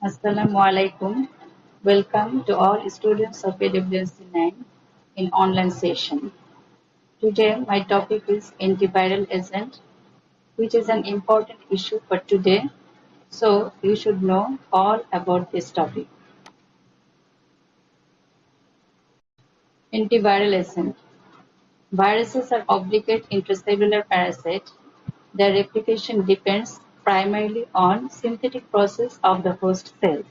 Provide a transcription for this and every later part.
Assalamu alaikum. Welcome to all students of AWS 9 in online session. Today my topic is antiviral agent, which is an important issue for today. So you should know all about this topic. Antiviral agent. Viruses are obligate intracellular parasites. Their replication depends primarily on synthetic process of the host cell.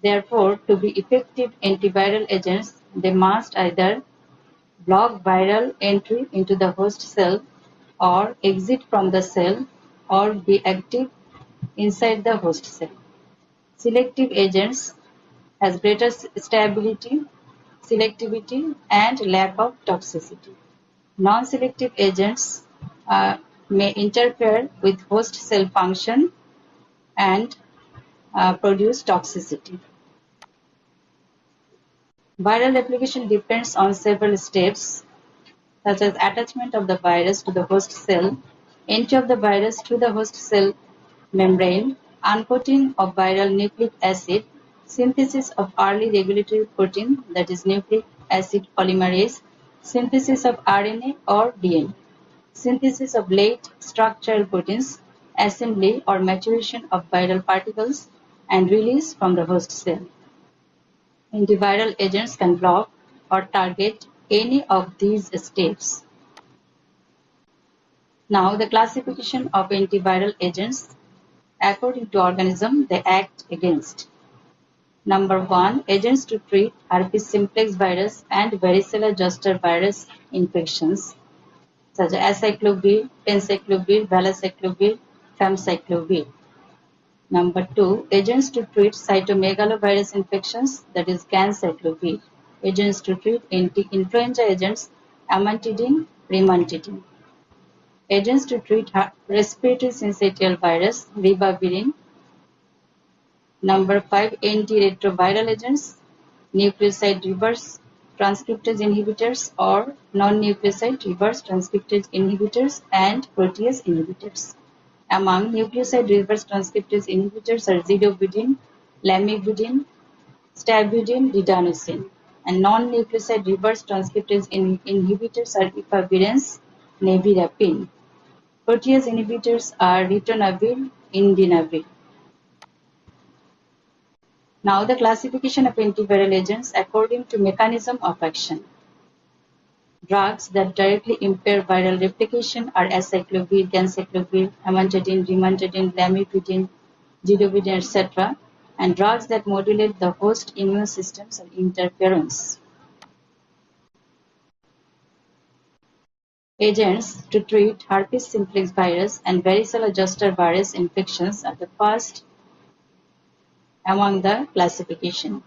Therefore, to be effective antiviral agents, they must either block viral entry into the host cell or exit from the cell or be active inside the host cell. Selective agents has greater stability, selectivity and lack of toxicity. Non-selective agents may interfere with host cell function and produce toxicity. Viral replication depends on several steps, such as attachment of the virus to the host cell, entry of the virus through the host cell membrane, uncoating of viral nucleic acid, synthesis of early regulatory protein, that is nucleic acid polymerase, synthesis of RNA or DNA, synthesis of late structural proteins, assembly or maturation of viral particles, and release from the host cell. Antiviral agents can block or target any of these steps. Now, the classification of antiviral agents according to organism they act against. Number 1. Agents to treat herpes simplex virus and varicella zoster virus infections such as acyclovir, tenzaciclovir, valacyclovir, famciclovir. Number 2. Agents to treat cytomegalovirus infections, that is ganciclovir. Agents to treat anti-influenza agents, amantadine, rimantadine. Agents to treat respiratory syncytial virus, ribavirin. Number 5. Antiretroviral agents, nucleoside reverse transcriptase inhibitors or non-nucleoside reverse transcriptase inhibitors and protease inhibitors. Among nucleoside reverse transcriptase inhibitors are zidovudine, lamivudine, stavudine, didanosine, and non-nucleoside reverse transcriptase inhibitors are efavirenz, nevirapine. Protease inhibitors are ritonavir, indinavir. Now the classification of antiviral agents according to mechanism of action. Drugs that directly impair viral replication are acyclovir, ganciclovir, amantadine, rimantadine, lamivudine, zidovudine, etc. And drugs that modulate the host immune systems are interferons. Agents to treat herpes simplex virus and varicella zoster virus infections are the first among the classification.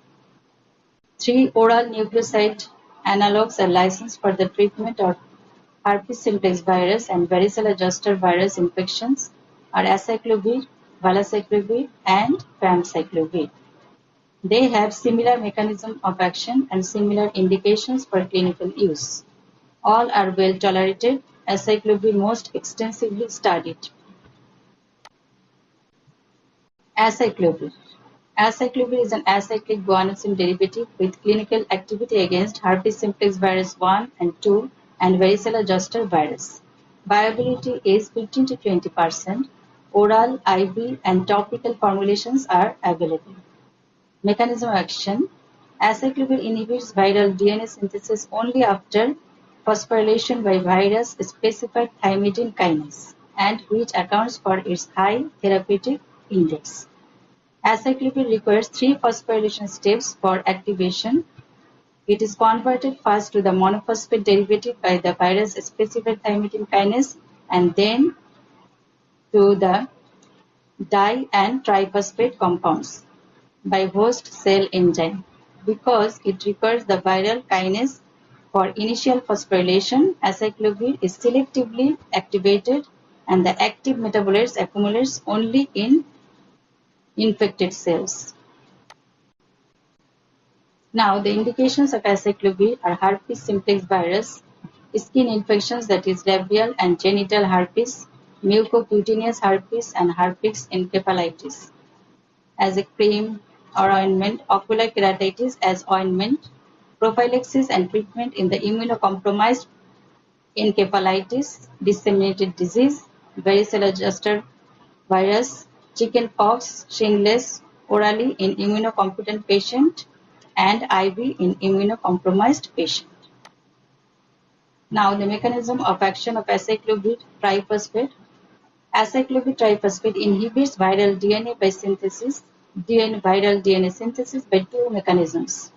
3 oral nucleoside analogues are licensed for the treatment of herpes simplex virus and varicella zoster virus infections are acyclovir, valacyclovir, and famciclovir. They have similar mechanism of action and similar indications for clinical use. All are well tolerated, acyclovir most extensively studied. Acyclovir. Acyclovir is an acyclic guanosine derivative with clinical activity against herpes simplex virus 1 and 2 and varicella zoster virus. Viability is 15 to 20%. Oral, IV, and topical formulations are available. Mechanism of action. Acyclovir inhibits viral DNA synthesis only after phosphorylation by virus-specific thymidine kinase, and which accounts for its high therapeutic index. Acyclovir requires 3 phosphorylation steps for activation. It is converted first to the monophosphate derivative by the virus-specific thymidine kinase and then to the di- and triphosphate compounds by host cell enzyme. Because it requires the viral kinase for initial phosphorylation, acyclovir is selectively activated and the active metabolites accumulates only in infected cells. Now, the indications of acyclovir are herpes simplex virus, skin infections, that is labial and genital herpes, mucocutaneous herpes, and herpes encephalitis. as a cream or ointment, ocular keratitis as ointment, prophylaxis and treatment in the immunocompromised encephalitis, disseminated disease, varicella zoster virus, chickenpox, shingles orally in immunocompetent patient, and IV in immunocompromised patient. Now the mechanism of action of acyclovir triphosphate. Acyclovir triphosphate inhibits viral DNA by synthesis, viral DNA synthesis by two mechanisms.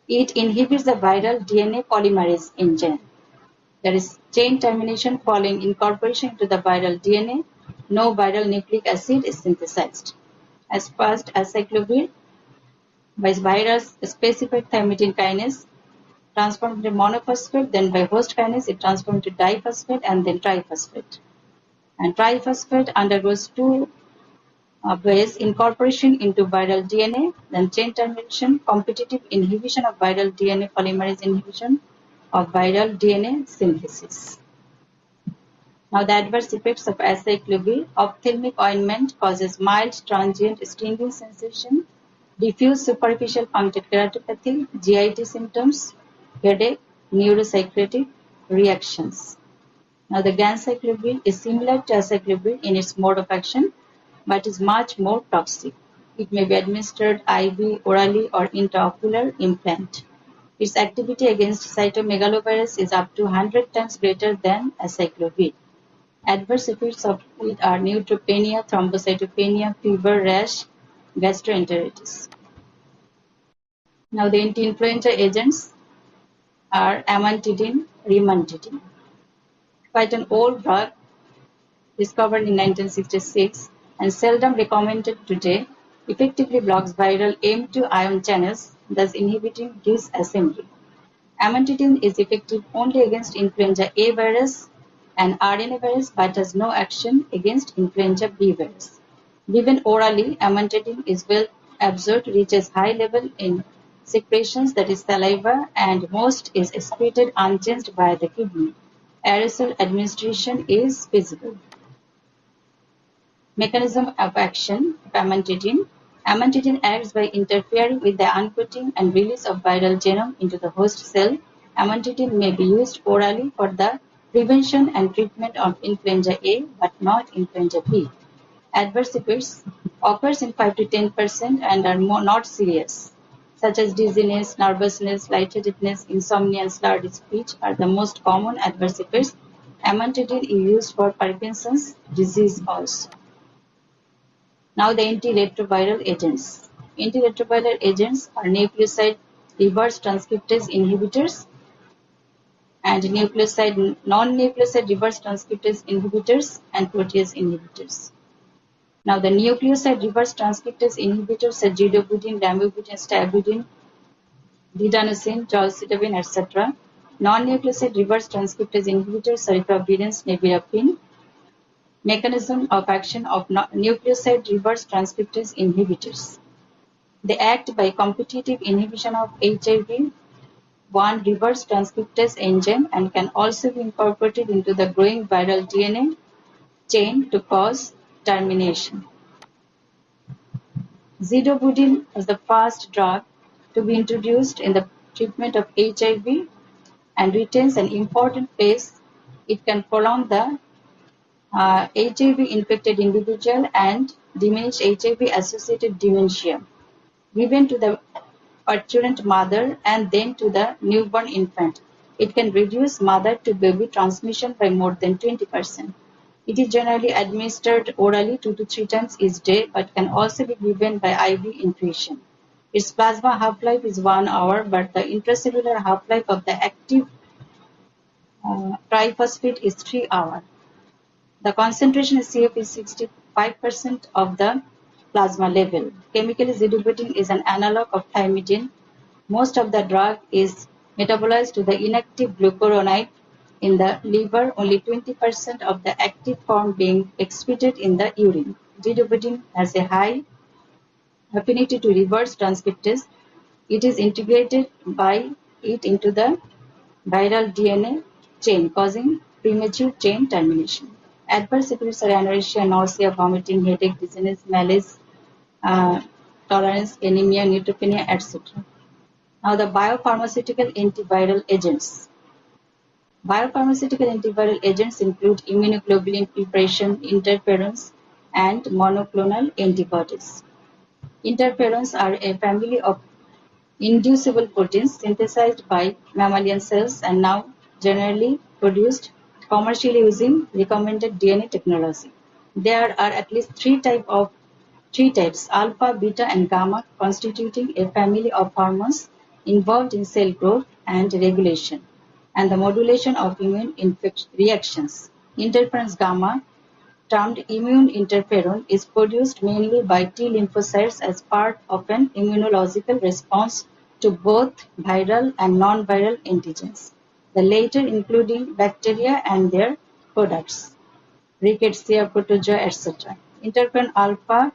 It inhibits the viral DNA polymerase engine. There is chain termination following incorporation into the viral DNA. No viral nucleic acid is synthesized. As first, acyclovir by virus specific thymidine kinase transformed into monophosphate, then by host kinase it transformed into diphosphate and then triphosphate. And triphosphate undergoes two ways: incorporation into viral DNA, then chain termination, competitive inhibition of viral DNA polymerase inhibition of viral DNA synthesis. Now the adverse effects of acyclovir. Ophthalmic ointment causes mild transient stinging sensation, diffuse superficial punctate keratopathy, GIT symptoms, headache, neuropsychiatric reactions. Now the ganciclovir is similar to acyclovir in its mode of action, but is much more toxic. It may be administered IV, orally, or intraocular implant. Its activity against cytomegalovirus is up to 100 times greater than acyclovir. Adverse effects of it are neutropenia, thrombocytopenia, fever, rash, gastroenteritis. Now the anti-influenza agents are amantadine, rimantadine. Quite an old drug discovered in 1966 and seldom recommended today, effectively blocks viral M2 ion channels, thus inhibiting disassembly. Amantadine is effective only against influenza A virus and RNA virus but has no action against influenza B virus. Given orally, amantadine is well absorbed, reaches high level in secretions, that is saliva, and most is excreted unchanged by the kidney. Aerosol administration is feasible. Mechanism of action of amantadine. Amantadine acts by interfering with the uncoating and release of viral genome into the host cell. Amantadine may be used orally for the prevention and treatment of influenza A but not influenza B. Adverse effects occurs in 5 to 10% and are not serious, such as dizziness, nervousness, lightheadedness, insomnia, and slurred speech are the most common adverse effects. Amantadine is used for Parkinson's disease also. Now the antiretroviral agents. Antiretroviral agents are nucleoside reverse transcriptase inhibitors and non-nucleoside reverse transcriptase inhibitors and protease inhibitors. Now the nucleoside reverse transcriptase inhibitors are zidovudine, lamivudine, stabudine, didanosine, joycidine, etc. Non-nucleoside reverse transcriptase inhibitors are rifampicin, nevirapine. Mechanism of action of nucleoside reverse transcriptase inhibitors. They act by competitive inhibition of HIV-1 reverse transcriptase enzyme and can also be incorporated into the growing viral DNA chain to cause termination. Zidovudine was the first drug to be introduced in the treatment of HIV and retains an important place. It can prolong the HIV-infected individual and diminish HIV-associated dementia, given to the parturient mother and then to the newborn infant. It can reduce mother-to-baby transmission by more than 20%. It is generally administered orally 2 to 3 times each day, but can also be given by IV infusion. Its plasma half-life is 1 hour, but the intracellular half-life of the active triphosphate is 3 hours. The concentration of CF is 65% of the plasma level. Chemically, zidovudine is an analog of thymidine. Most of the drug is metabolized to the inactive glucuronide in the liver, only 20% of the active form being excreted in the urine. Zidovudine has a high affinity to reverse transcriptase. It is integrated by it into the viral DNA chain, causing premature chain termination. Adverse effects are anorexia, nausea, vomiting, headache, dizziness, malaise, tolerance, anemia, neutropenia, etc. Now the biopharmaceutical antiviral agents. Biopharmaceutical antiviral agents include immunoglobulin preparation, interferons, and monoclonal antibodies. Interferons are a family of inducible proteins synthesized by mammalian cells and now generally produced commercially using recombinant DNA technology. There are at least three types, alpha, beta, and gamma, constituting a family of hormones involved in cell growth and regulation, and the modulation of immune reactions. Interferons gamma, termed immune interferon, is produced mainly by T lymphocytes as part of an immunological response to both viral and non-viral antigens, the latter including bacteria and their products, Rickettsia, protozoa, etc. Interferon alpha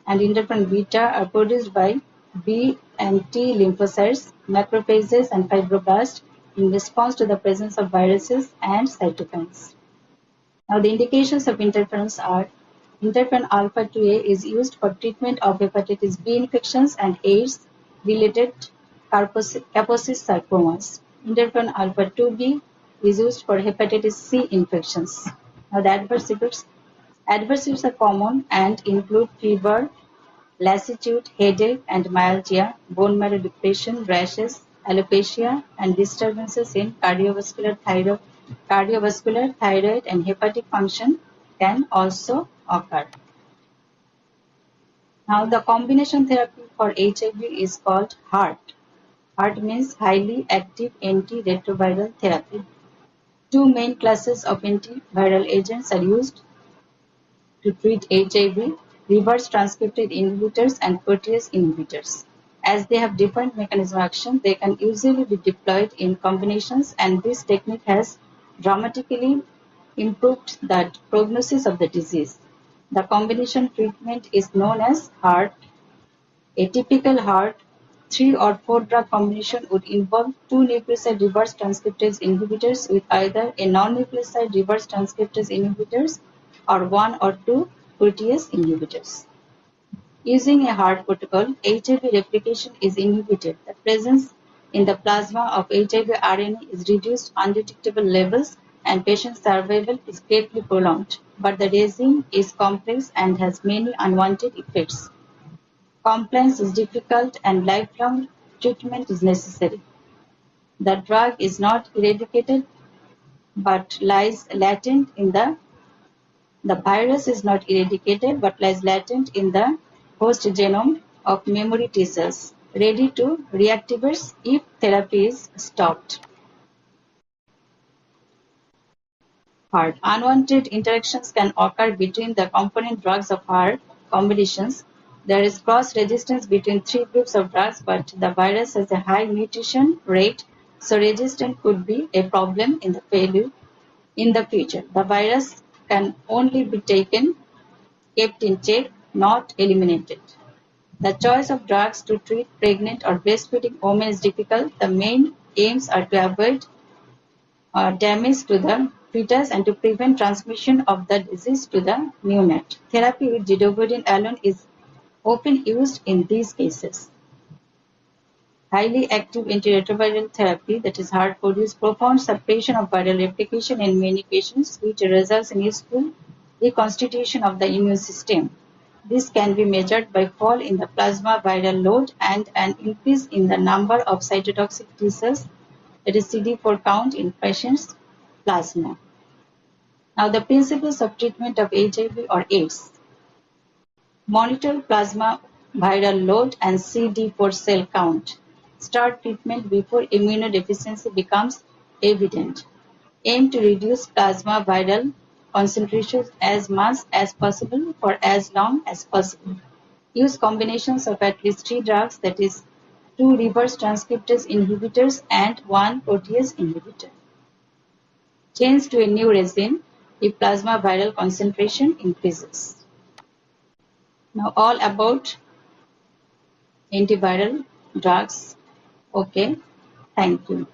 and interferon beta are produced by B and T lymphocytes, macrophages, and fibroblasts in response to the presence of viruses and cytokines. Now, the indications of interferons are interferon alpha 2A is used for treatment of hepatitis B infections and AIDS-related Kaposi sarcomas. Interferon alpha 2B is used for hepatitis C infections. Now, the adverse effects. Adverse effects are common and include fever, lassitude, headache and myalgia, bone marrow depression, rashes, alopecia, and disturbances in cardiovascular, thyroid, and hepatic function can also occur. Now, the combination therapy for HIV is called HART. HART means highly active antiretroviral therapy. Two main classes of antiviral agents are used to treat HIV, reverse transcriptase inhibitors and protease inhibitors. As they have different mechanism of action, they can usually be deployed in combinations, and this technique has dramatically improved the prognosis of the disease. The combination treatment is known as HART. A typical HART 3 or 4 drug combination would involve two nucleoside reverse transcriptase inhibitors with either a non-nucleoside reverse transcriptase inhibitors or one or two protease inhibitors. Using a HART protocol, HIV replication is inhibited. The presence in the plasma of HIV RNA is reduced to undetectable levels and patient survival is greatly prolonged. But the regime is complex and has many unwanted effects. Compliance is difficult and lifelong treatment is necessary. The drug is not eradicated but lies latent in the virus is not eradicated but lies latent in the host genome of memory T cells, ready to reactivate if therapy is stopped. HART. Unwanted interactions can occur between the component drugs of HART combinations. There is cross-resistance between three groups of drugs, but the virus has a high mutation rate, so resistance could be a problem in the future. The virus can only be kept in check, not eliminated. The choice of drugs to treat pregnant or breastfeeding women is difficult. The main aims are to avoid damage to the fetus and to prevent transmission of the disease to the neonate. Therapy with zidovudine alone is often used in these cases. Highly active antiretroviral therapy, that is HART, produces profound suppression of viral replication in many patients, which results in useful reconstitution of the immune system. This can be measured by fall in the plasma viral load and an increase in the number of cytotoxic T cells, that is CD4 count in patients' plasma. Now, the principles of treatment of HIV or AIDS. Monitor plasma viral load and CD4 cell count. Start treatment before immunodeficiency becomes evident. Aim to reduce plasma viral concentrations as much as possible for as long as possible. Use combinations of at least 3 drugs, that is, 2 reverse transcriptase inhibitors and 1 protease inhibitor. Change to a new regimen if plasma viral concentration increases. Now all about antiviral drugs. Okay, thank you.